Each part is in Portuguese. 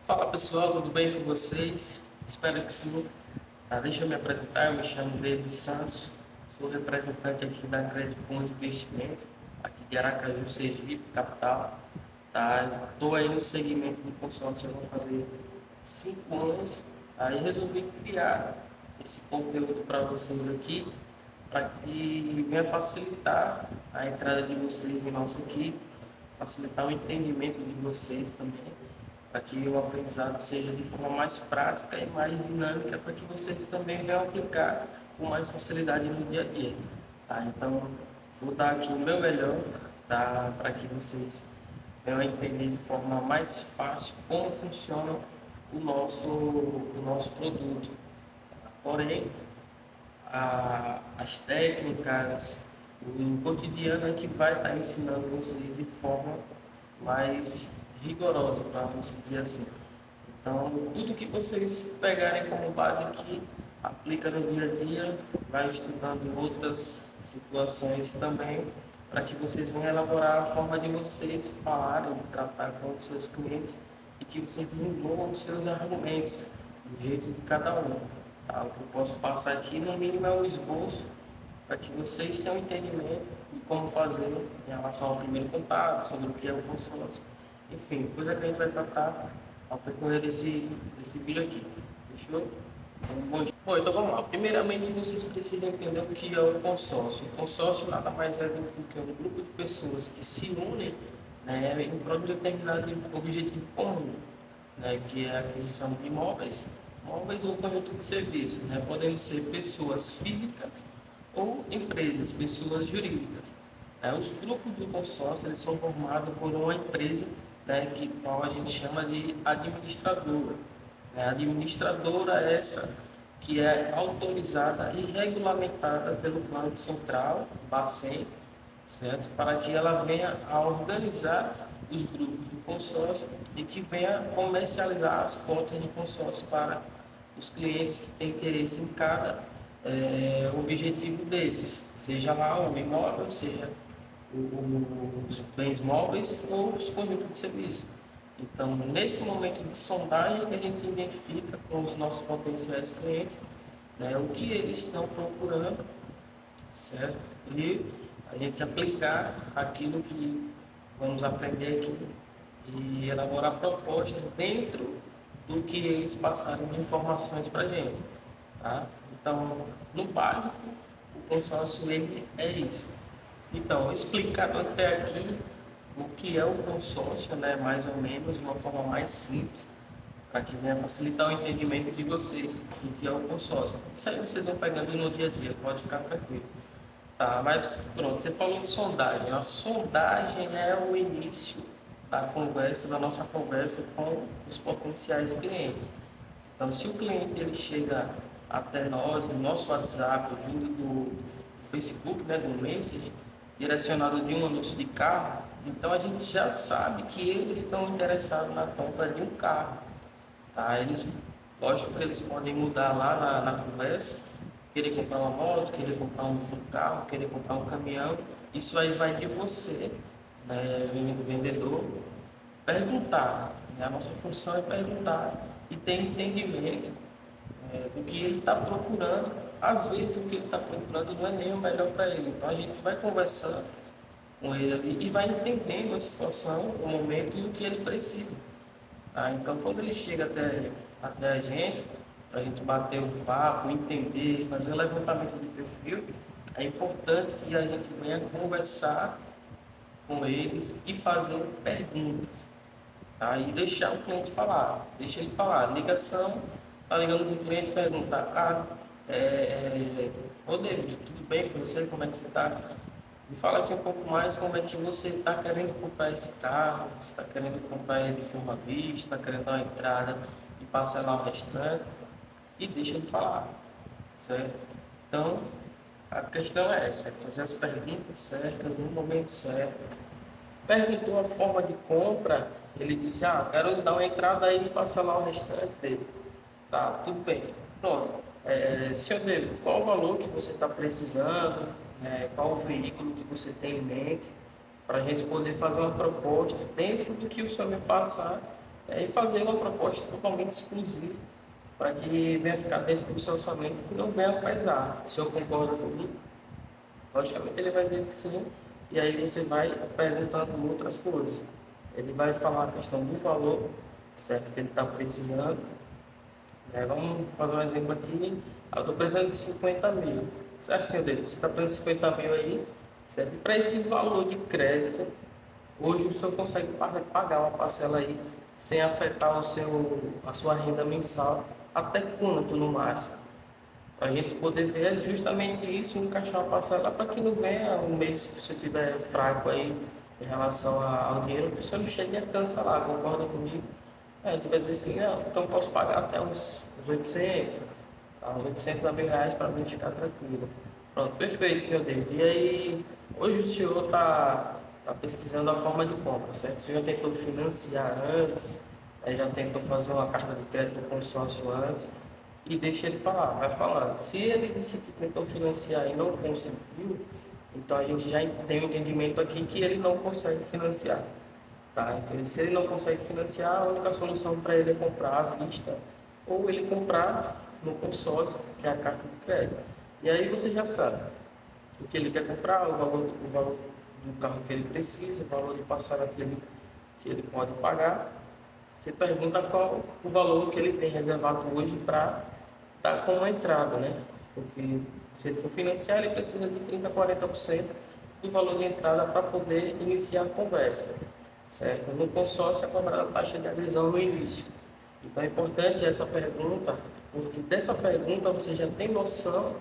Fala pessoal, tudo bem com vocês? Espero que sim. Deixa eu me apresentar, eu me chamo David Santos, sou representante aqui da Crédito Bons Investimentos, aqui de Aracaju, Sergipe, capital. Estou aí no segmento do consórcio, já vou fazer 5 anos. Aí resolvi criar esse conteúdo para vocês aqui, para que venha facilitar a entrada de vocês em nossa equipe, facilitar o entendimento de vocês também, para que o aprendizado seja de forma mais prática e mais dinâmica, para que vocês também venham aplicar com mais facilidade no dia a dia. Então, vou dar aqui o meu melhor, para que vocês venham a entender de forma mais fácil como funciona o nosso produto. Porém, as técnicas, o cotidiano é que vai estar ensinando vocês de forma mais rigorosa, vamos dizer assim. Então, tudo que vocês pegarem como base aqui, aplica no dia a dia, vai estudando outras situações também, para que vocês venham elaborar a forma de vocês falarem, de tratar com os seus clientes e que vocês desenvolvam os seus argumentos, do jeito de cada um. O que eu posso passar aqui, no mínimo, é um esboço para que vocês tenham um entendimento de como fazer em relação ao primeiro contato, sobre o que é o consórcio. Enfim, coisa que a gente vai tratar ao percorrer desse vídeo aqui. Fechou? Bom, então vamos lá. Primeiramente, vocês precisam entender o que é o consórcio. O consórcio nada mais é do que um grupo de pessoas que se unem, né, em prol de um determinado objetivo comum, né, que é a aquisição de móveis ou conjunto de serviços, né, podendo ser pessoas físicas ou empresas, pessoas jurídicas. Os grupos do consórcio eles são formados por uma empresa, né, que qual a gente chama de administradora. A administradora é essa que é autorizada e regulamentada pelo Banco Central, Bacen, certo? Para que ela venha a organizar os grupos do consórcio e que venha comercializar as cotas de consórcio para os clientes que têm interesse em cada objetivo desses, seja lá o imóvel, seja os bens móveis ou os conjuntos de serviço. Então, nesse momento de sondagem, que a gente identifica com os nossos potenciais clientes, né, o que eles estão procurando, certo? E a gente aplicar aquilo que vamos aprender aqui e elaborar propostas dentro do que eles passaram de informações para a gente. Então, no básico, o consórcio ele é isso. Então, explicado até aqui o que é o consórcio, né, mais ou menos, de uma forma mais simples, para que venha facilitar o entendimento de vocês do que é o consórcio. Isso aí vocês vão pegando no dia a dia, pode ficar tranquilo. Mas pronto, você falou de sondagem. A sondagem é o início da nossa conversa com os potenciais clientes. Então, se o cliente ele chega até nós, no nosso WhatsApp, vindo do Facebook, né, do Messenger, direcionado de um anúncio de carro, então a gente já sabe que eles estão interessados na compra de um carro. Lógico que eles podem mudar lá na conversa, querer comprar uma moto, querer comprar um carro, querer comprar um caminhão. Isso aí vai de você, né, vendedor, perguntar. A nossa função é perguntar e ter entendimento do que ele está procurando. Às vezes o que ele está procurando não é nem o melhor para ele. Então a gente vai conversando com ele ali e vai entendendo a situação, o momento e o que ele precisa. Então quando ele chega até a gente, para a gente bater o papo, entender, fazer um levantamento de perfil, é importante que a gente venha conversar com eles e fazer perguntas. E deixar o cliente falar, deixa ele falar. Ligação, tá ligando para o cliente e perguntar: ô David, tudo bem com você? Como é que você está? Me fala aqui um pouco mais como é que você está querendo comprar esse carro, você está querendo comprar ele de forma vista, está querendo dar uma entrada e parcelar o restante, e deixa ele falar, certo? Então, a questão é essa, é fazer as perguntas certas no momento certo. Perguntou a forma de compra, ele disse: quero dar uma entrada aí e parcelar o restante dele. Tudo bem. Pronto. Senhor David, qual o valor que você está precisando? Qual o veículo que você tem em mente? Para a gente poder fazer uma proposta dentro do que o senhor me passar, e fazer uma proposta totalmente exclusiva para que venha ficar dentro do seu orçamento e não venha pesar. O senhor concorda comigo? Logicamente ele vai dizer que sim, e aí você vai perguntando outras coisas. Ele vai falar a questão do valor, certo? Que ele está precisando. Vamos fazer um exemplo aqui. Eu estou precisando de 50 mil, certo, senhor David? Você está precisando de 50 mil aí, certo? E para esse valor de crédito, hoje o senhor consegue pagar uma parcela aí sem afetar a sua renda mensal, até quanto no máximo? Para a gente poder ver justamente isso, encaixar uma parcela para que não venha um mês que você estiver fraco aí em relação ao dinheiro, que você não chegue a cancelar, concorda comigo? Ele vai dizer assim, não, então eu posso pagar até uns 800, tá? Uns 800 a R$ 1.000 para mim ficar tranquilo. Pronto, perfeito, senhor David. E aí, hoje o senhor tá pesquisando a forma de compra, certo? O senhor tentou financiar antes, já tentou fazer uma carta de crédito no consórcio antes, e deixa ele falar, vai falando. Se ele disse que tentou financiar e não conseguiu, então a gente já tem um entendimento aqui que ele não consegue financiar. Tá? Então, se ele não consegue financiar, a única solução para ele é comprar à vista ou ele comprar no consórcio, que é a carta de crédito. E aí você já sabe o que ele quer comprar, o valor do carro que ele precisa, o valor de passagem que ele pode pagar. Você pergunta qual o valor que ele tem reservado hoje para dar como entrada, né? Porque se ele for financiar, ele precisa de 30 a 40% do valor de entrada para poder iniciar a conversa, certo? No consórcio é cobrada a taxa de adesão no início. Então é importante essa pergunta, porque dessa pergunta você já tem noção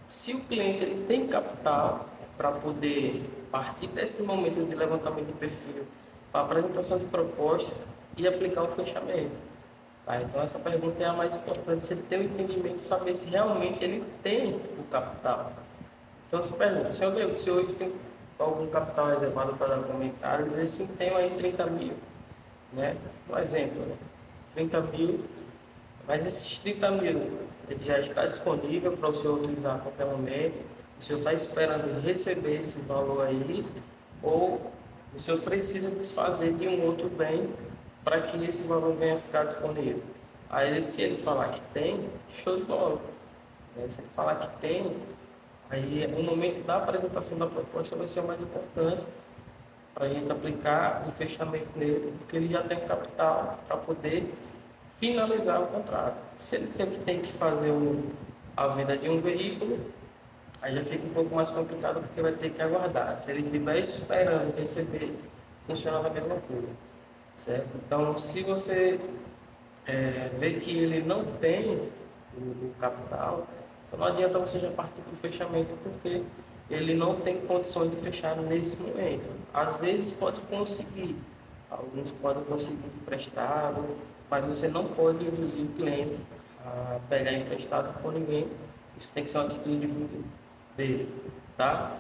se o cliente ele tem capital para poder partir desse momento de levantamento de perfil para apresentação de proposta e aplicar o fechamento. Tá? Então essa pergunta é a mais importante, se ele tem o entendimento de saber se realmente ele tem o capital. Então você pergunta, senhor Deus, o senhor tem algum capital reservado para dar comentário? Dizer sim, tenho aí 30 mil, né? Um exemplo, né? 30 mil, mas esses 30 mil, ele já está disponível para o senhor utilizar a qualquer momento, o senhor está esperando receber esse valor aí, ou o senhor precisa desfazer de um outro bem para que esse valor venha a ficar disponível. Aí, se ele falar que tem, show de bola. Se ele falar que tem, aí o momento da apresentação da proposta vai ser o mais importante para a gente aplicar o fechamento nele, porque ele já tem capital para poder finalizar o contrato. Se ele sempre tem que fazer a venda de um veículo, aí já fica um pouco mais complicado porque vai ter que aguardar. Se ele estiver esperando receber, funciona da mesma coisa, certo? Então, se você vê que ele não tem o capital, então não adianta você já partir para o fechamento, porque ele não tem condições de fechar nesse momento. Às vezes pode conseguir, alguns podem conseguir emprestado, mas você não pode induzir o cliente a pegar emprestado com ninguém. Isso tem que ser uma atitude dele, tá?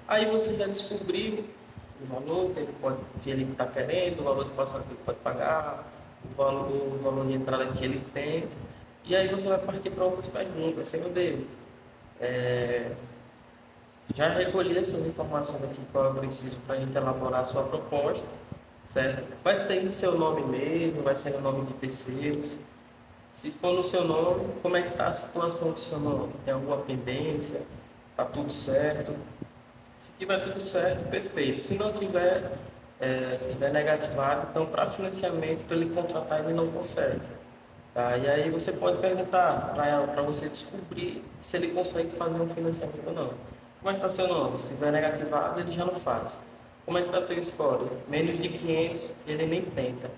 Aí você já descobriu o valor que ele está querendo, o valor de passagem que ele pode pagar, o valor de entrada que ele tem. E aí você vai partir para outras perguntas. Senhor David, já recolhi essas informações aqui que eu preciso para a gente elaborar a sua proposta, certo? Vai ser em seu nome mesmo, vai ser no nome de terceiros. Se for no seu nome, como é que está a situação do seu nome? Tem alguma pendência? Está tudo certo? Se tiver tudo certo, perfeito. Se não tiver, se tiver negativado, então para financiamento, para ele contratar, ele não consegue. Tá? E aí você pode perguntar para você descobrir se ele consegue fazer um financiamento ou não. Como é que está seu nome? Se tiver negativado, ele já não faz. Como é que está seu score? Menos de 500, ele nem tenta.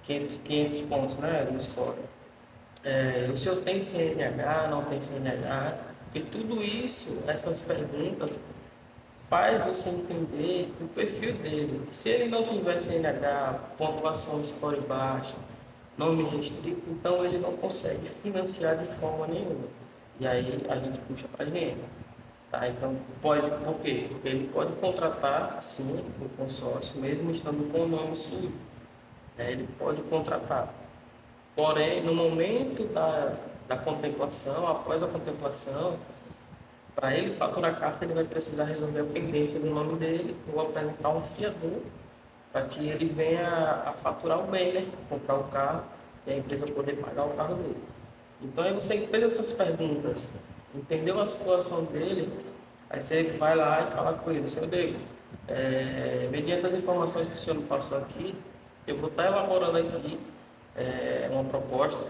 500 pontos, né, no score. O senhor tem CNH, não tem CNH? Porque tudo isso, essas perguntas, faz você entender o perfil dele. Se ele não tiver CNH, pontuação de score baixa, nome restrito, então ele não consegue financiar de forma nenhuma. E aí a gente puxa para dentro. Tá? Então, por quê? Porque ele pode contratar, sim, o consórcio, mesmo estando com o nome sujo. Né? Ele pode contratar. Porém, no momento da contemplação, após a contemplação, para ele faturar a carta, ele vai precisar resolver a pendência do nome dele ou apresentar um fiador para que ele venha a faturar o bem, né? Comprar o carro e a empresa poder pagar o carro dele. Então aí você fez essas perguntas, entendeu a situação dele, aí você vai lá e fala com ele, senhor Diego, mediante as informações que o senhor me passou aqui, eu vou estar elaborando aqui uma proposta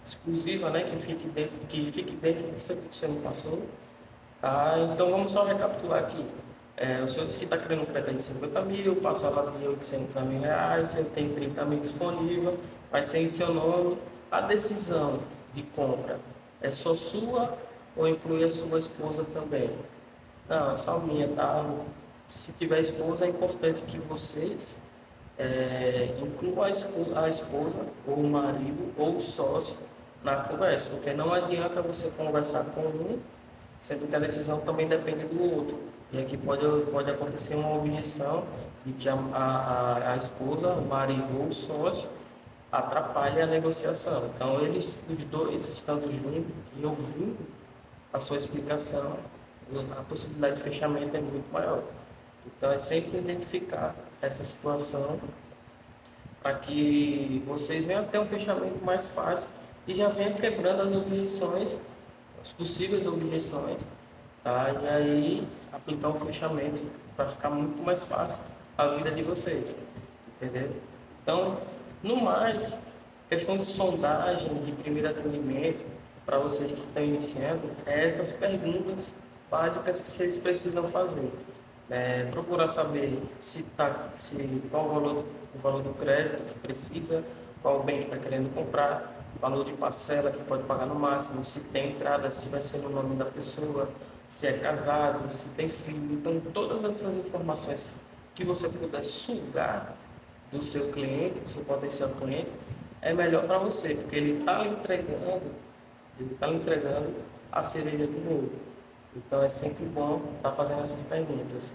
exclusiva, né, que fique dentro disso que você me passou. Tá, então vamos só recapitular aqui. O senhor disse que está querendo um crédito de 50 mil, passa lá de 800 a mil reais, você tem 30 mil disponível, vai ser em seu nome. A decisão de compra é só sua ou inclui a sua esposa também? Não, é só minha, tá? Se tiver esposa, é importante que vocês incluam a esposa, ou o marido, ou o sócio na conversa, porque não adianta você conversar com um sendo que a decisão também depende do outro. E aqui pode acontecer uma objeção de que a esposa, o marido ou o sócio atrapalhe a negociação. Então, eles, os dois, estando juntos e ouvindo a sua explicação, a possibilidade de fechamento é muito maior. Então, é sempre identificar essa situação para que vocês venham ter um fechamento mais fácil e já venham quebrando as objeções, as possíveis objeções, tá? E aí aplicar o fechamento para ficar muito mais fácil a vida de vocês, entendeu? Então, no mais, questão de sondagem, de primeiro atendimento, para vocês que estão iniciando, é essas perguntas básicas que vocês precisam fazer. Procurar saber qual o valor do crédito que precisa, qual o bem que está querendo comprar, valor de parcela que pode pagar no máximo, se tem entrada, se vai ser no nome da pessoa, se é casado, se tem filho. Então, todas essas informações que você puder sugar do seu cliente, do seu potencial cliente, é melhor para você, porque ele está lhe entregando a cereja do bolo. Então, é sempre bom estar fazendo essas perguntas.